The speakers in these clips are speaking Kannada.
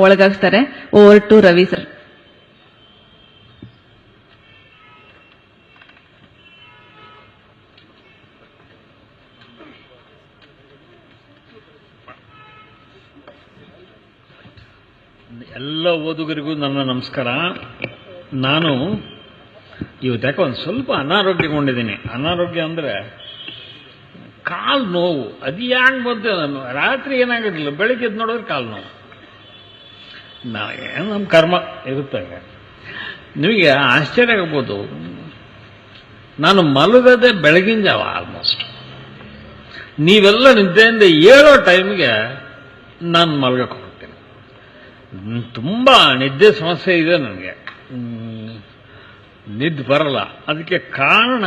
ಒಳಗಾಗ್ತಾರೆ. Over to Ravi sir. ಎಲ್ಲ ಓದುಗರಿಗೂ ನನ್ನ ನಮಸ್ಕಾರ. ನಾನು ಇವತ್ತು ಒಂದು ಸ್ವಲ್ಪ ಅನಾರೋಗ್ಯಗೊಂಡಿದ್ದೀನಿ. ಅನಾರೋಗ್ಯ ಅಂದರೆ ಕಾಲು ನೋವು. ಅದು ಯಾಕೆ ಬಂತು? ನಾನು ರಾತ್ರಿ ಏನಾಗೋದಿಲ್ಲ, ಬೆಳಿಗ್ಗೆ ಎದ್ದು ನೋಡಿದ್ರೆ ಕಾಲು ನೋವು. ನಮ್ಮ ಕರ್ಮ ಇರುತ್ತೆ. ನಿಮಗೆ ಆಶ್ಚರ್ಯ ಆಗ್ಬೋದು, ನಾನು ಮಲಗದೆ ಬೆಳಗಿನ ಜಾವ ಆಲ್ಮೋಸ್ಟ್. ನೀವೆಲ್ಲ ನಿದ್ದೆಯಿಂದ ಏಳೋ ಟೈಮ್ಗೆ ನಾನು ಮಲಗಕ್ಕೆ ಹೋಗ್ತೀನಿ. ತುಂಬ ನಿದ್ದೆ ಸಮಸ್ಯೆ ಇದೆ ನನಗೆ, ನಿದ್ದೆ ಬರಲ್ಲ. ಅದಕ್ಕೆ ಕಾರಣ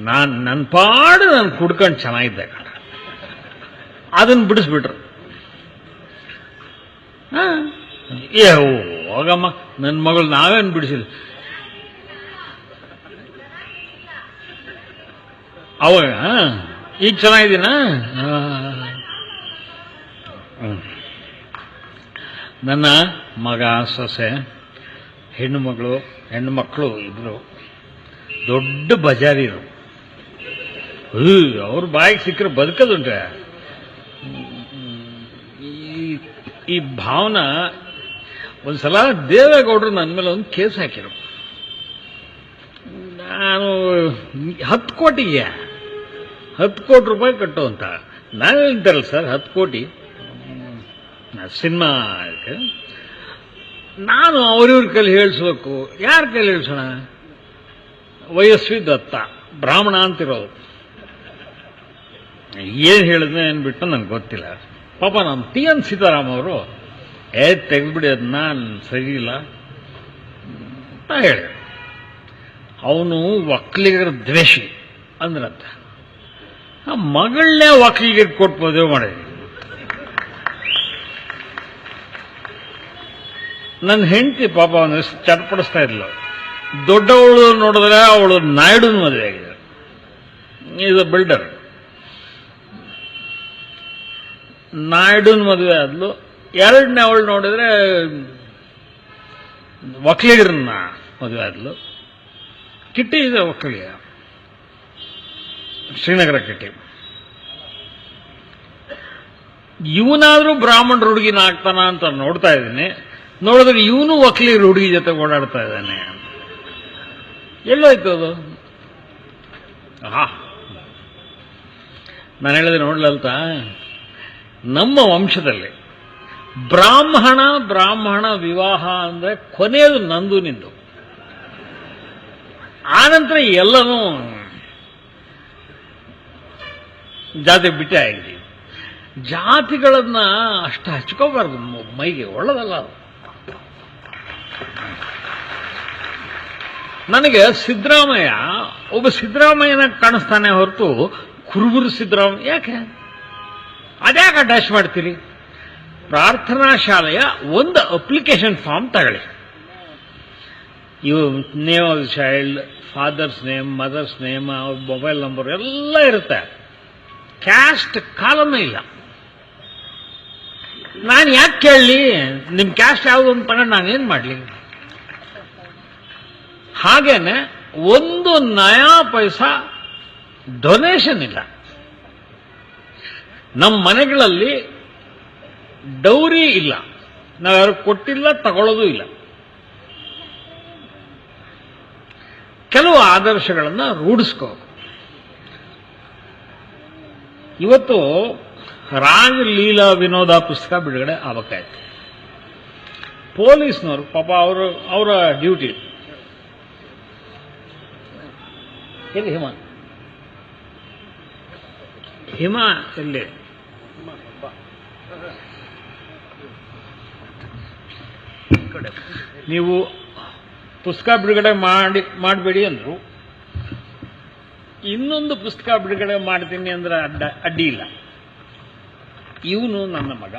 ನನ್ನ ಪಾಡು ನಾನು ಕುಡ್ಕೊಂಡು ಚೆನ್ನಾಗಿದ್ದೆ. ಅದನ್ನು ಬಿಡಿಸ್ಬಿಟ್ರು. ಹೋಗಮ್ಮ, ನನ್ನ ಮಗಳು ನಾವೇನು ಬಿಡಿಸಿಲ್ಲ. ಅವಾಗ ಈಗ ಚೆನ್ನಾಗಿದ್ದೀನ. ನನ್ನ ಮಗ, ಸೊಸೆ, ಹೆಣ್ಣು ಮಕ್ಕಳು ಇದ್ರು. ದೊಡ್ಡ ಬಜಾರಿರು. ಅವ್ರ ಬಾಯಿಗೆ ಸಿಕ್ಕರೆ ಬದುಕದುಂಟೆ. ಈ ಭಾವನ ಒಂದ್ಸಲ ದೇವೇಗೌಡರು ನನ್ನ ಮೇಲೆ ಒಂದು ಕೇಸ್ ಹಾಕಿರು. ನಾನು 10 ಕೋಟಿಗೆ 10 ಕೋಟಿ ರೂಪಾಯಿ ಕಟ್ಟು ಅಂತ. ನಾನು ಹೇಳ್ತಾರಲ್ಲ ಸರ್, 10 ಕೋಟಿ ಸಿನಿಮಾ. ನಾನು ಅವ್ರಿವ್ರ ಕೈಲಿ ಹೇಳಿಸ್ಬೇಕು. ಯಾರ ಕೈಲಿ ಹೇಳಿಸೋಣ? ವಯಸ್ವಿ ದತ್ತ, ಬ್ರಾಹ್ಮಣ ಅಂತಿರೋದು. ಏನು ಹೇಳಿದ್ನ ಏನು ಬಿಟ್ಟು ನನಗೆ ಗೊತ್ತಿಲ್ಲ. ಪಾಪ ನಮ್ಮ TN ಸೀತಾರಾಮ್ ಅವರು ತೆಗೆದ್ಬಿಡಿ, ಅದು ನಾನು ಸರಿ ಇಲ್ಲ ಅಂತ ಹೇಳಿ. ಅವನು ಒಕ್ಕಲಿಗರ ದ್ವೇಷಿ ಅಂದ್ರಂತ. ಆ ಮಗಳನ್ನೇ ಒಕ್ಕಲಿಗರಿಗೆ ಕೊಟ್ಟು ಮದುವೆ ಮಾಡಿದ್ವಿ. ನನ್ನ ಹೆಂಡತಿ ಪಾಪ ಅವನು ಚಟ್ಪಡಿಸ್ತಾ ಇದ್ಲು. ದೊಡ್ಡವಳು ನೋಡಿದ್ರೆ ಅವಳು ನಾಯ್ಡುನ ಮದುವೆ ಆಗಿದೆ. ಇದು ಬಿಲ್ಡರ್. ನಾಯ್ಡುನ ಮದುವೆ ಆದ್ಲು. ಎರಡನೇ ಅವಳು ನೋಡಿದ್ರೆ ಒಕ್ಕಲಿಗರನ್ನ ಮದುವೆ ಆದ್ಲು. ಕಿಟ್ಟಿ ಇದೆ ಒಕ್ಕಲಿಗ, ಶ್ರೀನಗರ ಕಿಟ್ಟಿ. ಇವನಾದ್ರೂ ಬ್ರಾಹ್ಮಣರ ಹುಡುಗಿನ ಆಗ್ತಾನ ಅಂತ ನೋಡ್ತಾ ಇದ್ದೀನಿ. ನೋಡಿದ್ರೆ ಇವನು ಒಕ್ಕಲಿಗರ ಹುಡುಗಿ ಜೊತೆ ಓಡಾಡ್ತಾ ಇದ್ದಾನೆ. ಎಲ್ಲೋಯ್ತು ಅದು? ನಾನು ಹೇಳಿದೆ ನೋಡ್ಲಲ್ತ, ನಮ್ಮ ವಂಶದಲ್ಲಿ ಬ್ರಾಹ್ಮಣ ವಿವಾಹ ಅಂದ್ರೆ ಕೊನೆಯದು ನಂದು ನಿಂದು. ಆನಂತರ ಎಲ್ಲನೂ ಜಾತಿ ಬಿಟ್ಟೆ ಆಗಿದೆ. ಜಾತಿಗಳನ್ನ ಅಷ್ಟು ಹಚ್ಕೋಬಾರ್ದು ಮೈಗೆ, ಒಳ್ಳದಲ್ಲ ಅದು. ನನಗೆ ಸಿದ್ದರಾಮಯ್ಯ ಒಬ್ಬ ಸಿದ್ದರಾಮಯ್ಯನ ಕಾಣಿಸ್ತಾನೆ ಹೊರತು ಕುರುಬರು ಸಿದ್ದರಾಮಯ್ಯ ಯಾಕೆ? ಅದ್ಯಾಕೆ ಅಟ್ಯಾಚ್ ಮಾಡ್ತೀರಿ? ಪ್ರಾರ್ಥನಾ ಶಾಲೆಯ ಒಂದು ಅಪ್ಲಿಕೇಶನ್ ಫಾರ್ಮ್ ತಗೊಳ್ಳಿ. ಇವು name of the child, father's name, mother's name, mobile number ಎಲ್ಲ ಇರುತ್ತೆ. ಕ್ಯಾಸ್ಟ್ ಕಾಲಮೇ ಇಲ್ಲ. ನಾನು ಯಾಕೆ ಕೇಳಲಿ? ನಿಮ್ಮ ಕ್ಯಾಸ್ಟ್ ಯಾವುದು ಅಂತ ತಗೊಂಡು ನಾನೇನು ಮಾಡಲಿ? ಹಾಗೇನೆ ಒಂದು ನಯಾ ಪೈಸಾ ಡೊನೇಷನ್ ಇಲ್ಲ. ನಮ್ಮ ಮನೆಗಳಲ್ಲಿ ಡೌರಿ ಇಲ್ಲ, ನಾವ್ಯಾರು ಕೊಟ್ಟಿಲ್ಲ, ತಗೊಳ್ಳೋದು ಇಲ್ಲ. ಕೆಲವು ಆದರ್ಶಗಳನ್ನು ರೂಢಿಸ್ಕೋ. ಇವತ್ತು ರಾಜ ಲೀಲಾ ವಿನೋದ ಪುಸ್ತಕ ಬಿಡುಗಡೆ ಆಗಬೇಕಾಯ್ತು. ಪೊಲೀಸ್ನವರು ಪಾಪ ಅವರ ಡ್ಯೂಟಿ. ಎಲ್ಲಿ ಹಿಮ ಎಲ್ಲಿ? ನೀವು ಪುಸ್ತಕ ಬಿಡುಗಡೆ ಮಾಡಬೇಡಿ ಅಂದ್ರು. ಇನ್ನೊಂದು ಪುಸ್ತಕ ಬಿಡುಗಡೆ ಮಾಡ್ತೀನಿ ಅಂದ್ರೆ ಅಡ್ಡಿ ಇಲ್ಲ. ಇವನು ನನ್ನ ಮಗ.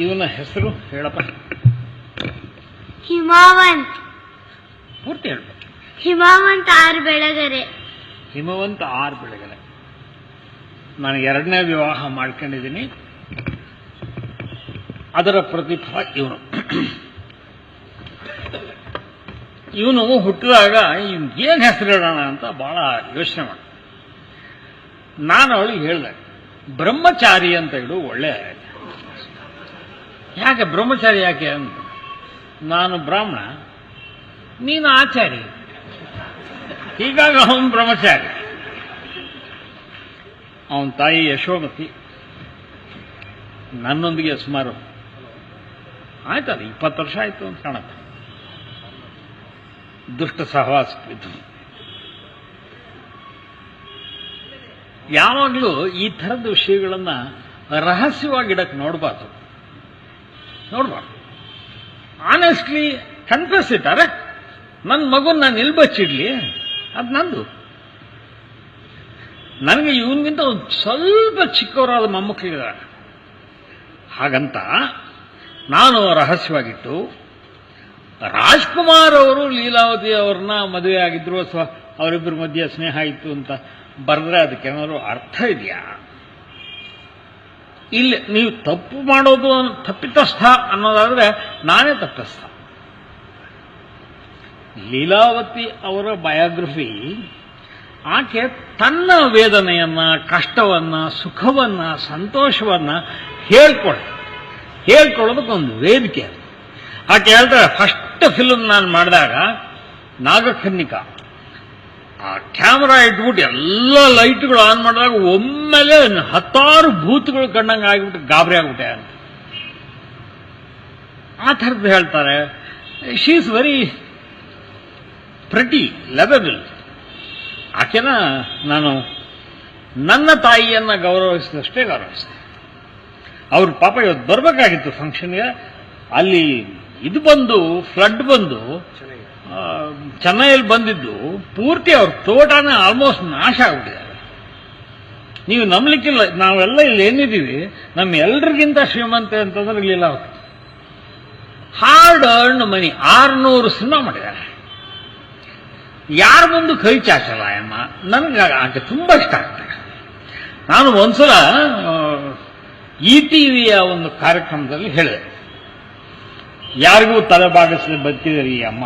ಇವನ ಹೆಸರು ಹೇಳಪ್ಪ. ಹಿಮವಂತ್. ಪೂರ್ತಿ ಹೇಳ್ಬೇಕು. ಹಿಮವಂತ್ ಆರ್ ಬೆಳಗೆರೆ. ಹಿಮವಂತ ಆರ್ ಬೆಳಗೆರೆ. ನಾನು 2ನೇ ವಿವಾಹ ಮಾಡ್ಕೊಂಡಿದ್ದೀನಿ. ಅದರ ಪ್ರತಿಫಲ ಇವನು. ಇವನು ಹುಟ್ಟಿದಾಗ ಏನು ಹೆಸರಿಡೋಣ ಅಂತ ಬಹಳ ಯೋಚನೆ ಮಾಡಿ ನಾನು ಅವಳಿಗೆ ಹೇಳಿದೆ, ಬ್ರಹ್ಮಚಾರಿ ಅಂತ ಇಡು, ಒಳ್ಳೆ. ಯಾಕೆ ಬ್ರಹ್ಮಚಾರಿ ಯಾಕೆ ಅಂತ, ನಾನು ಬ್ರಾಹ್ಮಣ, ನೀನು ಆಚಾರಿ, ಹೀಗಾಗಿ ಅವನು ಬ್ರಹ್ಮಚಾರಿ. ಅವನ ತಾಯಿ ಯಶೋಮತಿ ನನ್ನೊಂದಿಗೆ ಸುಮಾರು ಆಯ್ತದ 20 ವರ್ಷ ಆಯ್ತು ಅಂತ ಕಾಣುತ್ತೆ. ದುಷ್ಟ ಸಹವಾಸಕ್ಕಿದ್ದು. ಯಾವಾಗಲೂ ಈ ಥರದ ವಿಷಯಗಳನ್ನು ರಹಸ್ಯವಾಗಿಡಕ್ಕೆ ನೋಡಬಾರ್ದು. Honestly confess it. ಅರೆ, ನನ್ನ ಮಗುನ ನಾನು ಎಲ್ಲಿ ಬಚ್ಚಿಡ್ಲಿ, ಅದು ನಂದು. ನನಗೆ ಇವನಿಗಿಂತ ಒಂದು ಸ್ವಲ್ಪ ಚಿಕ್ಕವರಾದ ಮೊಮ್ಮಕ್ಕಳಿದ್ದಾರೆ. ಹಾಗಂತ ನಾನು ರಹಸ್ಯವಾಗಿಟ್ಟು, ರಾಜ್ಕುಮಾರ್ ಅವರು ಲೀಲಾವತಿ ಅವ್ರನ್ನ ಮದುವೆ ಆಗಿದ್ರು ಅಥವಾ ಅವರಿಬ್ಬರ ಮಧ್ಯೆ ಸ್ನೇಹ ಇತ್ತು ಅಂತ ಬರೆದ್ರೆ ಅದಕ್ಕೇನಾದ್ರು ಅರ್ಥ ಇದೆಯಾ? ಇಲ್ಲಿ ನೀವು ತಪ್ಪು ಮಾಡೋದು ತಪ್ಪಿತಸ್ಥ ಅನ್ನೋದಾದ್ರೆ ನಾನೇ ತಪ್ಪಿಸ್ಥ. ಲೀಲಾವತಿ ಅವರ ಬಯೋಗ್ರಫಿ, ಆಕೆ ತನ್ನ ವೇದನೆಯನ್ನ, ಕಷ್ಟವನ್ನ, ಸುಖವನ್ನ, ಸಂತೋಷವನ್ನ ಹೇಳ್ಕೊಳ್ಳೋದಕ್ಕೊಂದು ವೇದಿಕೆ. ಆಕೆ ಹೇಳ್ತಾರೆ, ಫಸ್ಟ್ ಫಿಲ್ಮ್ ನಾನು ಮಾಡಿದಾಗ ನಾಗಕನ್ನಿಕಾ, ಆ ಕ್ಯಾಮ್ರಾ ಇಟ್ಬಿಟ್ಟು ಎಲ್ಲ ಲೈಟ್ಗಳು ಆನ್ ಮಾಡಿದಾಗ ಒಮ್ಮೆಲೆ 10 ಭೂತಗಳು ಕಂಡಂಗೆ ಆಗಿಬಿಟ್ಟು ಗಾಬರಿ ಆಗ್ಬಿಟ್ಟೆ ಅಂತ. ಆ ಥರದ್ದು ಹೇಳ್ತಾರೆ. She is very pretty, lovable. ಆಕೆನ ನಾನು ನನ್ನ ತಾಯಿಯನ್ನ ಗೌರವಿಸಿದಷ್ಟೇ ಗೌರವಿಸಿದೆ. ಅವ್ರ ಪಾಪ ಇವತ್ತು ಬರಬೇಕಾಗಿತ್ತು ಫಂಕ್ಷನ್ಗೆ. ಅಲ್ಲಿ ಇದು ಬಂದು, ಫ್ಲಡ್ ಬಂದು ಚೆನ್ನೈಯಲ್ಲಿ ಬಂದಿದ್ದು, ಪೂರ್ತಿ ಅವ್ರ ತೋಟನೇ ಆಲ್ಮೋಸ್ಟ್ ನಾಶ ಆಗ್ಬಿಟ್ಟಿದ್ದಾರೆ. ನೀವು ನಂಬಲಿಕ್ಕಿಲ್ಲ, ನಾವೆಲ್ಲ ಇಲ್ಲಿ ಏನಿದ್ದೀವಿ, ನಮ್ಮ ಎಲ್ರಿಗಿಂತ ಶ್ರೀಮಂತೆ ಅಂತಂದ್ರೆ ಇರಲಿಲ್ಲ. ಅವರು ಹಾರ್ಡ್ ಅರ್ನ್ ಮನಿ 600 ಸಿನಿಮಾ ಮಾಡಿದ್ದಾರೆ. ಯಾರ ಮುಂದೆ ಕೈ ಚಾಚಲ್ಲ ಅಮ್ಮ. ನನಗೆ ಆಕೆ ತುಂಬಾ ಇಷ್ಟ ಆಗ್ತದೆ. ನಾನು ಒಂದ್ಸಲ ETVಯ ಒಂದು ಕಾರ್ಯಕ್ರಮದಲ್ಲಿ ಹೇಳಿದೆ, ಯಾರಿಗೂ ತಲೆ ಬಾಗಿಸದೆ ಬದುಕಿದರೆ ಈ ಅಮ್ಮ,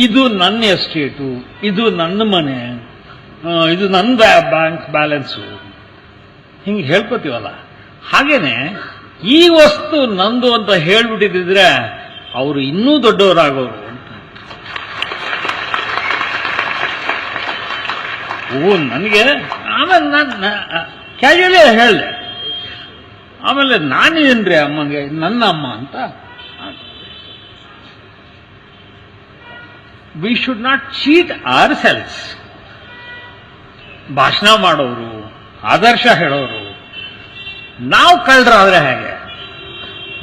ಇದು ನನ್ನ ಎಸ್ಟೇಟು, ಇದು ನನ್ನ ಮನೆ, ಇದು ನನ್ನ ಬ್ಯಾಂಕ್ ಬ್ಯಾಲೆನ್ಸು, ಹಿಂಗೆ ಹೇಳ್ಕೊತೀವಲ್ಲ, ಹಾಗೇನೆ ಈ ವಸ್ತು ನಂದು ಅಂತ ಹೇಳ್ಬಿಟ್ಟಿದ್ರೆ ಅವರು ಇನ್ನೂ ದೊಡ್ಡವರಾಗೋರು ಅಂತ. ನನಗೆ ಆಮೇಲೆ ನಾನು ಕ್ಯಾಜುವಲಿ ಹೇಳಿದೆ. ಆಮೇಲೆ ನಾನೇನ್ರಿ ಅಮ್ಮಂಗೆ ನನ್ನ ಅಮ್ಮ ಅಂತ. We should not cheat ourselves. ಭಾಷಣ ಮಾಡೋರು, ಆದರ್ಶ ಹೇಳೋರು ನಾವು ಕಳ್ಳರಾದ್ರೆ ಹೇಗೆ?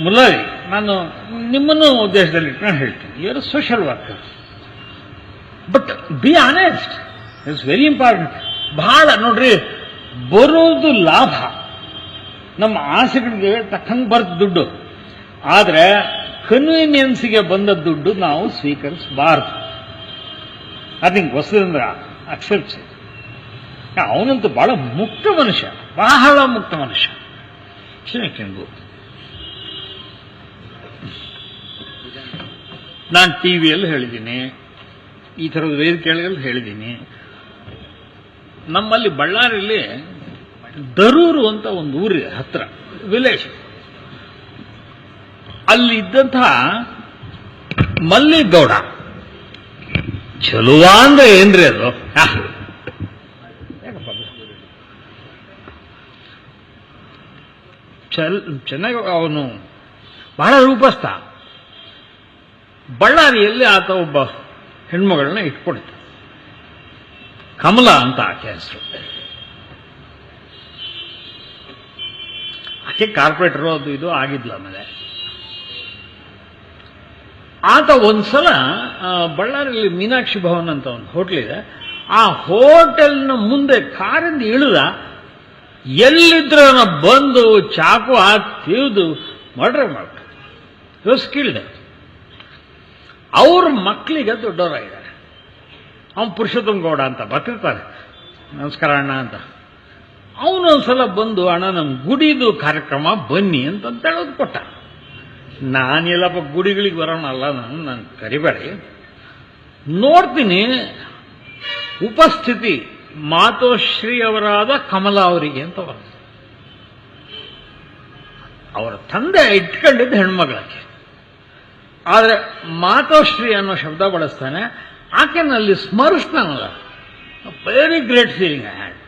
ಮುಲ್ಲವಿ, ನಾನು ನಿಮ್ಮನ್ನು ಉದ್ದೇಶದಲ್ಲಿ ಇಟ್ಕೊಂಡು ಹೇಳ್ತೀನಿ, ಇವರು social worker, but be honest, it's very important. ಬಹಳ ನೋಡ್ರಿ, ಬರೋದು ಲಾಭ, ನಮ್ಮ ಆಸೆಗಳಿಗೆ ತಕ್ಕಂಗೆ ಬರ್ದ ದುಡ್ಡು. ಆದರೆ ಕನ್ವೀನಿಯನ್ಸ್ಗೆ ಬಂದ ದುಡ್ಡು ನಾವು ಸ್ವೀಕರಿಸಬಾರ್ದು. ಅದಕ್ಕೆ ಹೊಸದಂದ್ರೆ ಅಕ್ಸೆಪ್ಟ್. ಅವನಂತೂ ಬಹಳ ಮುಕ್ತ ಮನುಷ್ಯ, ಬಹಳ ಮುಕ್ತ ಮನುಷ್ಯ. ನಾನು ಟಿವಿಯಲ್ಲಿ ಹೇಳಿದ್ದೀನಿ, ಈ ಥರದ ವೇದಿಕೆಗಳಲ್ಲಿ ಹೇಳಿದ್ದೀನಿ. ನಮ್ಮಲ್ಲಿ ಬಳ್ಳಾರಿಯಲ್ಲಿ ದರೂರು ಅಂತ ಒಂದು ಊರಿದೆ, ಹತ್ರ ವಿಲೇಜ್. ಅಲ್ಲಿದ್ದಂತಹ ಮಲ್ಲಿಗೌಡ ಚಲುವ ಅಂದ್ರೆ ಏನ್ರಿ ಅದು? ಚೆನ್ನಾಗಿ ಅವನು ಬಹಳ ರೂಪಸ್ಥ. ಬಳ್ಳಾರಿಯಲ್ಲಿ ಆತ ಒಬ್ಬ ಹೆಣ್ಮಗಳನ್ನ ಇಟ್ಕೊಂಡಿದ್ದ, ಕಮಲಾ ಅಂತ ಆಕೆ ಹೆಸರು. ಆಕೆ ಕಾರ್ಪೊರೇಟರು ಅದು ಇದು ಆಗಿದ್ಲ. ಆಮೇಲೆ ಆತ ಒಂದ್ಸಲ ಬಳ್ಳಾರಿಯಲ್ಲಿ ಮೀನಾಕ್ಷಿ ಭವನ್ ಅಂತ ಒಂದು ಹೋಟ್ಲ್ ಇದೆ, ಆ ಹೋಟೆಲ್ನ ಮುಂದೆ ಕಾರಿಂದ ಇಳಿದ, ಎಲ್ಲಿದ್ರ ಬಂದು ಚಾಕು ಹಾಕಿ ತಿವಿದು ಮರ್ಡರ್ ಮಾಡ್ಬಿಟ್ಟು ಕೀಳಿದೆ. ಅವ್ರ ಮಕ್ಕಳಿಗೆ ದೊಡ್ಡವರಾಗಿದ್ದಾರೆ. ಅವನು ಪುರುಷೋತ್ತಮ ಗೌಡ ಅಂತ ಬರ್ತಿರ್ತಾರೆ. ನಮಸ್ಕಾರ ಅಣ್ಣ ಅಂತ. ಅವನೊಂದ್ಸಲ ಬಂದು ಅಣ್ಣ ನಮ್ಮ ಗುಡಿದು ಕಾರ್ಯಕ್ರಮ ಬನ್ನಿ ಅಂತ ಹೇಳೋದು ಕೊಟ್ಟ. ನಾನೆಲ್ಲಪ್ಪ ಗುಡಿಗಳಿಗೆ ಬರೋಣಲ್ಲ, ನಾನು ಕರಿಬೇಡಿ. ನೋಡ್ತೀನಿ ಉಪಸ್ಥಿತಿ ಮಾತೋಶ್ರೀ ಅವರಾದ ಕಮಲಾ ಅವರಿಗೆ ಅಂತ ಬರ್ತದೆ. ಅವರ ತಂದೆ ಇಟ್ಕೊಂಡಿದ್ದ ಹೆಣ್ಮಗಳಾಕೆ, ಆದರೆ ಮಾತೋಶ್ರೀ ಅನ್ನೋ ಶಬ್ದ ಬಳಸ್ತಾನೆ. ಆಕೆನಲ್ಲಿ ಸ್ಮರಿಸ್ತಾನಲ್ಲ, very great feeling I had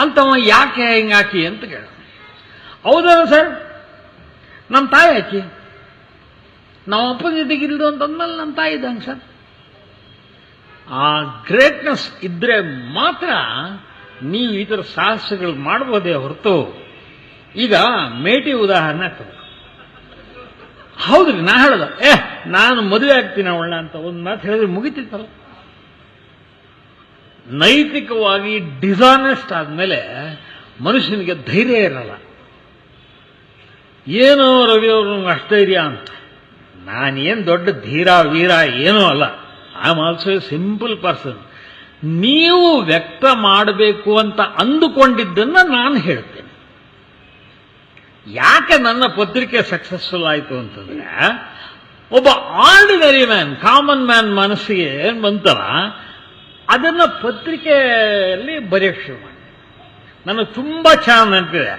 ಅಂತವ. ಯಾಕೆ ಹಿಂಗಾಕಿ ಅಂತ ಕೇಳ. ಹೌದಲ್ಲ ಸರ್, ನಮ್ಮ ತಾಯಿ ಆಕಿ, ನಾವು ಅಪ್ಪನ ಜೊತೆಗಿಲ್ದು ಅಂತಂದ್ಮೇಲೆ ನಮ್ಮ ತಾಯಿ ಇದ್ದಂಗೆ ಸರ್. ಆ ಗ್ರೇಟ್ನೆಸ್ ಇದ್ರೆ ಮಾತ್ರ ನೀವು ಈ ಥರ ಸಾಹಸಗಳು ಮಾಡ್ಬೋದೇ ಹೊರತು. ಈಗ ಮೇಟಿ ಉದಾಹರಣೆ ಆಗ್ತದೆ. ಹೌದ್ರಿ, ನಾ ಹೇಳದ ನಾನು ಮದುವೆ ಆಗ್ತೀನಿ ಅವಳ ಅಂತ ಒಂದು ಮಾತು ಹೇಳಿದ್ರೆ ಮುಗಿತಿತ್ತಲ್ಲ. ನೈತಿಕವಾಗಿ ಡಿಸಾನೆಸ್ಟ್ ಆದ್ಮೇಲೆ ಮನುಷ್ಯನಿಗೆ ಧೈರ್ಯ ಇರಲ್ಲ. ಏನೋ ರವಿ ಅವರು ಅಷ್ಟೈರ್ಯ ಅಂತ. ನಾನೇನು ದೊಡ್ಡ ಧೀರ ವೀರ ಏನೂ ಅಲ್ಲ. I am also A simple person. ನೀವು ವ್ಯಕ್ತ ಮಾಡಬೇಕು ಅಂತ ಅಂದುಕೊಂಡಿದ್ದನ್ನ ನಾನು ಹೇಳ್ತೇನೆ. ಯಾಕೆ ನನ್ನ ಪತ್ರಿಕೆ ಸಕ್ಸಸ್ಫುಲ್ ಆಯಿತು ಅಂತಂದ್ರೆ, ಒಬ್ಬ ಆರ್ಡಿನರಿ ಮ್ಯಾನ್, ಕಾಮನ್ ಮ್ಯಾನ್ ಮನಸ್ಸಿಗೆ ಏನ್ ಬಂತಲ್ಲ, ಅದನ್ನ ಪತ್ರಿಕೆಯಲ್ಲಿ ಬರೆಯಕ್ಕೆ ಶುರು ಮಾಡಿ. ನನಗೆ ತುಂಬಾ ಚೆನ್ನಾಗಿ ನೆನಪಿದೆ.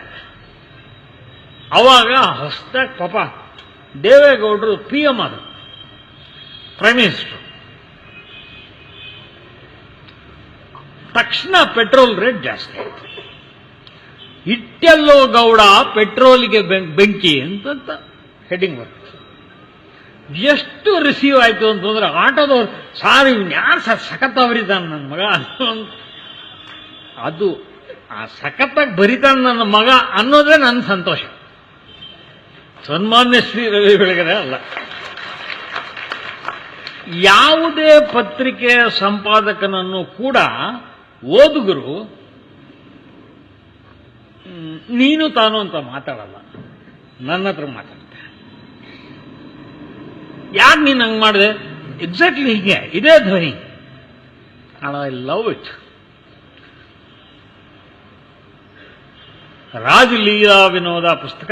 ಅವಾಗ ಹೊಸದಾಗಿ ಪಾಪ ದೇವೇಗೌಡರು PM ಆದರು, ಪ್ರೈಮ್ ಮಿನಿಸ್ಟರ್. ತಕ್ಷಣ ಪೆಟ್ರೋಲ್ ರೇಟ್ ಜಾಸ್ತಿ ಆಯಿತು. ಇಟ್ಟೆಲ್ಲೋ ಗೌಡ ಪೆಟ್ರೋಲ್ಗೆ ಬೆಂಕಿ ಅಂತ ಹೆಡ್ಡಿಂಗ್ ಬರ್ತದೆ. ಎಷ್ಟು ರಿಸೀವ್ ಆಯ್ತು ಅಂತಂದ್ರೆ ಆಟೋದವ್ರು, ಸಾರ್ ಯಾರು ಸರ್ ಸಖತ್ ಬರೀತಾನೆ ನನ್ನ ಮಗ. ಅದು ಆ ಸಖತ್ತಾಗಿ ಬರೀತಾನೆ ನನ್ನ ಮಗ ಅನ್ನೋದೇ ನನ್ನ ಸಂತೋಷ. ಸನ್ಮಾನ್ಯ ಶ್ರೀ ರವಿ ಬೆಳಗೆರೆ ಅಲ್ಲ. ಯಾವುದೇ ಪತ್ರಿಕೆ ಸಂಪಾದಕನನ್ನು ಕೂಡ ಓದುಗರು ನೀನು ತಾನು ಅಂತ ಮಾತಾಡಲ್ಲ, ನನ್ನ ಹತ್ರ ಮಾತಾಡ್ತಾರೆ. ಯಾಕೆ ನೀನು ಹಂಗೆ ಮಾಡಿದೆ? ಎಕ್ಸಾಕ್ಟ್ಲಿ ಹೀಗೆ, ಇದೇ ಧ್ವನಿ. I love it. Rajaleela Vinoda ಪುಸ್ತಕ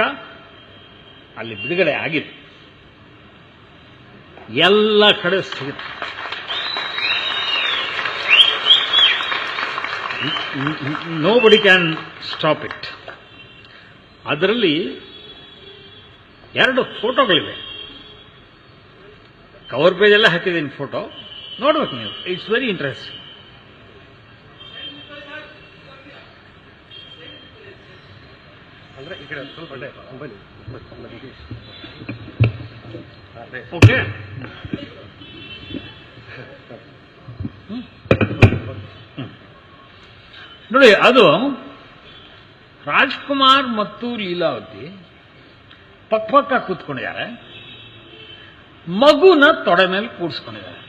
ಅಲ್ಲಿ ಬಿಡುಗಡೆ ಆಗಿದೆ, ಎಲ್ಲ ಕಡೆ ಸಿಗುತ್ತೆ. Nobody can stop it. ಅದರಲ್ಲಿ 2 ಫೋಟೋಗಳಿವೆ. ಕವರ್ ಪೇಜಲ್ಲೇ ಹಾಕಿದ್ದೀನಿ ಫೋಟೋ, ನೋಡ್ಬೇಕು ನೀವು. It's very interesting. ಓಕೆ, ನೋಡಿ, ಅದು ರಾಜ್ಕುಮಾರ್ ಮತ್ತು ಲೀಲಾವತಿ ಪಕ್ಕ ಕೂತ್ಕೊಂಡಿದ್ದಾರೆ, ಮಗುನ ತೊಡೆ ಮೇಲೆ ಕೂಡಿಸ್ಕೊಂಡಿದ್ದಾರೆ.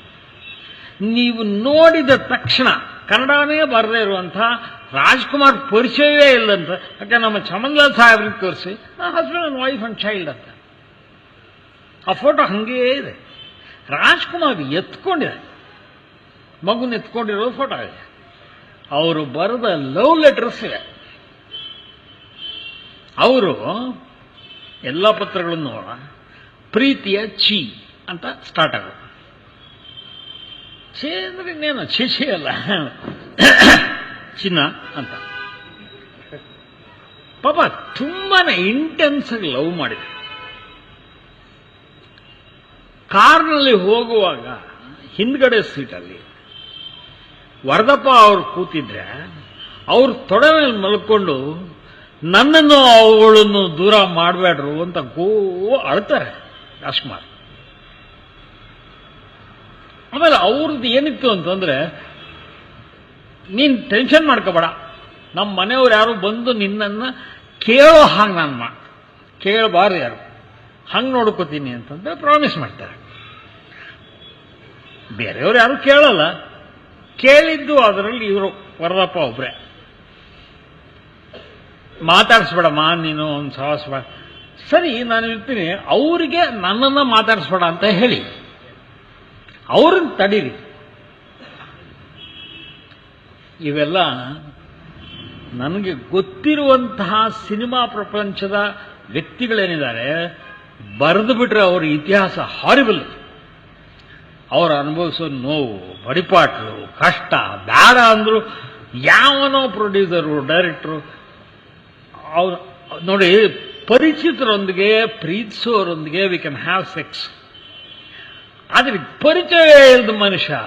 ನೀವು ನೋಡಿದ ತಕ್ಷಣ ಕನ್ನಡನೇ ಬರದೇ ಇರುವಂತಹ ರಾಜ್ಕುಮಾರ್ ಪರಿಚಯವೇ ಇಲ್ಲಂತ. ಯಾಕೆ ನಮ್ಮ ಚಮನ್ಲಾಲ್ ಸಾಹೇಬ್ರಿಗೆ ತೋರಿಸಿ husband and wife and child ಅಂತ ಆ ಫೋಟೋ ಹಂಗೇ ಇದೆ. ರಾಜ್ಕುಮಾರ್ ಎತ್ಕೊಂಡಿದ್ದಾರೆ, ಮಗುನ ಎತ್ಕೊಂಡಿರೋ ಫೋಟೋ ಇದೆ. ಅವರು ಬರೆದ ಲವ್ ಲೆಟರ್ಸ್ ಇವೆ. ಅವರು ಎಲ್ಲ ಪತ್ರಗಳನ್ನು ಪ್ರೀತಿಯ ಚಿ ಅಂತ ಸ್ಟಾರ್ಟ್ ಆಗೋದು. ಛೇ ಅಂದ್ರೆ ಇನ್ನೇನು, ಛೇ ಅಲ್ಲ, ಚಿನ್ನ ಅಂತ. ಪಾಪ ತುಂಬಾನೇ ಇಂಟೆನ್ಸ್ ಆಗಿ ಲವ್ ಮಾಡಿದೆ. ಕಾರ್ನಲ್ಲಿ ಹೋಗುವಾಗ ಹಿಂದ್ಗಡೆ ಸೀಟಲ್ಲಿ ವರದಪ್ಪ ಅವರು ಕೂತಿದ್ರೆ ಅವ್ರು ತೊಡೆ ಮೇಲೆ ಮಲ್ಕೊಂಡು ನನ್ನನ್ನು ಅವಳನ್ನು ದೂರ ಮಾಡಬೇಡ್ರು ಅಂತ ಅಳ್ತಾರೆ ರಾಜ್ಕುಮಾರ್. ಆಮೇಲೆ ಅವ್ರದ್ದು ಏನಿತ್ತು ಅಂತಂದ್ರೆ, ನೀನ್ ಟೆನ್ಷನ್ ಮಾಡ್ಕೋಬೇಡ, ನಮ್ಮ ಮನೆಯವ್ರು ಯಾರು ಬಂದು ನಿನ್ನನ್ನು ಕೇಳೋ ಹಾಗೆ ನಾನು ಕೇಳಬಾರ್ದು, ಯಾರು ಹಂಗೆ ನೋಡ್ಕೋತೀನಿ ಅಂತಂದ್ರೆ ಪ್ರಾಮಿಸ್ ಮಾಡ್ತಾರೆ. ಬೇರೆಯವ್ರು ಯಾರು ಕೇಳಲ್ಲ. ಕೇಳಿದ್ದು ಅದರಲ್ಲಿ ಇವರು ವರದಪ್ಪ ಒಬ್ರೆ. ಮಾತಾಡಿಸ್ಬೇಡಮ್ಮ ನೀನು, ಒಂದು ಸಹಸ್ಬೇಡ. ಸರಿ, ನಾನು ಇರ್ತೀನಿ, ಅವರಿಗೆ ನನ್ನನ್ನು ಮಾತಾಡಿಸ್ಬೇಡ ಅಂತ ಹೇಳಿ ಅವ್ರನ್ನ ತಡೀರಿ. ಇವೆಲ್ಲ ನನಗೆ ಗೊತ್ತಿರುವಂತಹ ಸಿನಿಮಾ ಪ್ರಪಂಚದ ವ್ಯಕ್ತಿಗಳೇನಿದ್ದಾರೆ ಬರೆದು ಬಿಟ್ರೆ ಅವರ ಇತಿಹಾಸ ಹಾರಿಬಲ್. ಅವರು ಅನುಭವಿಸೋ ನೋವು, ಬಡಿಪಾಟ್ಲು, ಕಷ್ಟ, ಬೇಡ ಅಂದ್ರು ಯಾವನೋ ಪ್ರೊಡ್ಯೂಸರು, ಡೈರೆಕ್ಟ್ರು ಅವ್ರು ನೋಡಿ, ಪರಿಚಿತರೊಂದಿಗೆ ಪ್ರೀತಿಸೋರೊಂದಿಗೆ ವಿ ಕ್ಯಾನ್ ಹ್ಯಾವ್ ಸೆಕ್ಸ್. ಆದ್ರೆ ಪರಿಚಯ ಇಲ್ಲದ ಮನುಷ್ಯ